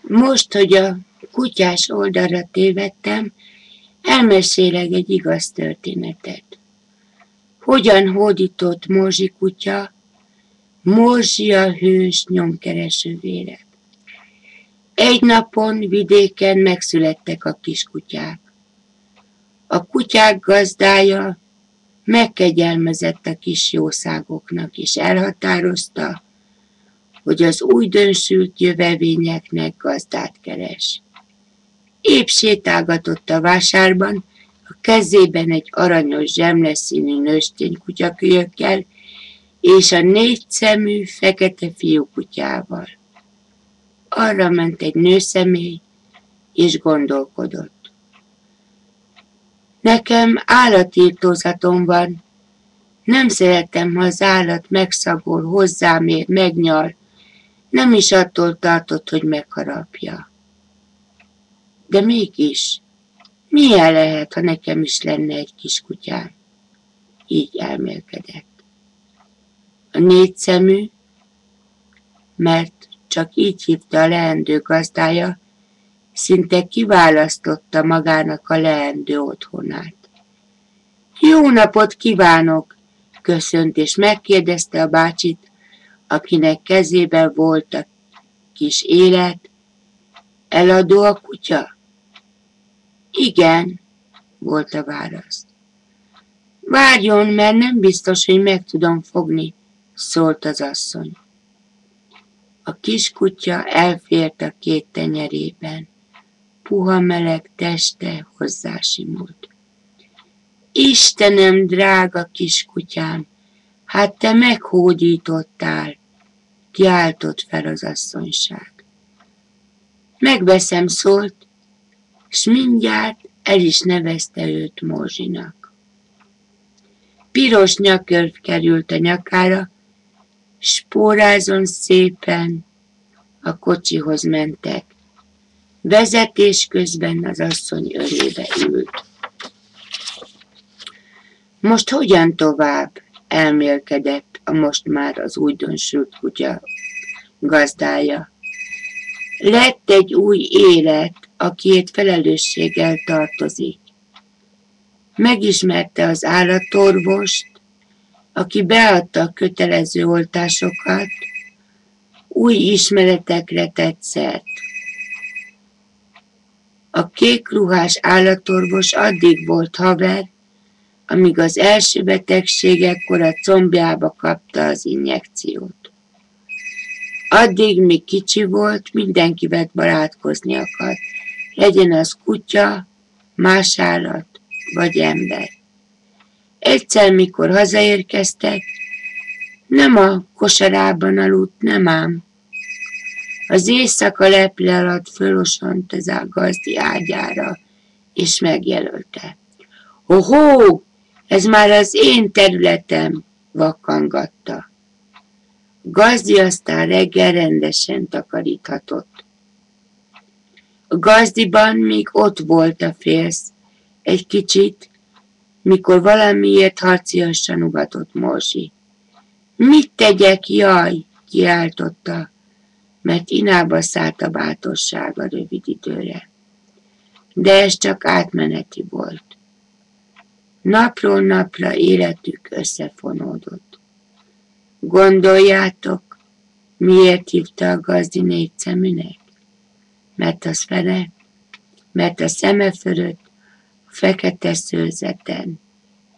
Most, hogy a kutyás oldalra tévedtem, elmesélek egy igaz történetet. Hogyan hódított Morzsi kutya, Morzsi a hős nyomkereső véret. Egy napon vidéken megszülettek a kiskutyák. A kutyák gazdája megkegyelmezett a kis jószágoknak, és elhatározta, hogy az újdonsült jövevényeknek gazdát keres. Épp sétálgatott a vásárban, a kezében egy aranyos zsemleszínű nőstény kutyakölyökkel és a 4 szemű fekete fiúkutyával. Arra ment egy nőszemély, és gondolkodott. Nekem állatírtózatom van, nem szeretem, ha az állat megszagol, hozzám ér, megnyal, nem is attól tartott, hogy megharapja. De mégis, milyen lehet, ha nekem is lenne egy kis kutyám? Így elmélkedett. A 4 szemű, mert csak így hívta a leendő gazdája, szinte kiválasztotta magának a leendő otthonát. Jó napot kívánok! Köszönt, és megkérdezte a bácsit, akinek kezében volt a kis élet. Eladó a kutya? Igen, volt a válasz. Várjon, mert nem biztos, hogy meg tudom fogni, szólt az asszony. A kis kutya elfért a 2 tenyerében. Puha meleg teste hozzásimult. Istenem, drága kis kutyám, hát te meghódítottál, kiáltott fel az asszonyság. Megveszem, szólt, s mindjárt el is nevezte őt Morzsinak. Piros nyakörv került a nyakára, spórázon szépen a kocsihoz mentek. Vezetés közben az asszony ölébe ült. Most hogyan tovább? Elmélkedett a most már az újdonsült kutya gazdája. Lett egy új élet, akiért felelősséggel tartozik. Megismerte az állatorvost, aki beadta a kötelező oltásokat, új ismeretekre tett szert. A kékruhás állatorvos addig volt haver, amíg az első betegségekkor a combjába kapta az injekciót. Addig, míg kicsi volt, mindenkivel barátkozni akart, legyen az kutya, más állat vagy ember. Egyszer, mikor hazaérkeztek, nem a kosarában aludt, nem ám. Az éjszaka leple alatt fölosont az gazdi ágyára, és megjelölte. Ohó, ez már az én területem, vakkangatta. A gazdi aztán reggel rendesen takaríthatott. A gazdiban még ott volt a félsz, egy kicsit, mikor valamiért harciasan ugatott Morzsi. Mit tegyek, jaj, kiáltotta, mert inába szállt a bátorsága rövid időre. De ez csak átmeneti volt. Napról napra életük összefonódott. Gondoljátok, miért hívta a gazdi 4 szeműnek? Mert az fele, mert a szeme fölött, a fekete szőrzeten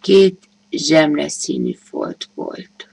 2 zsemleszínű folt volt.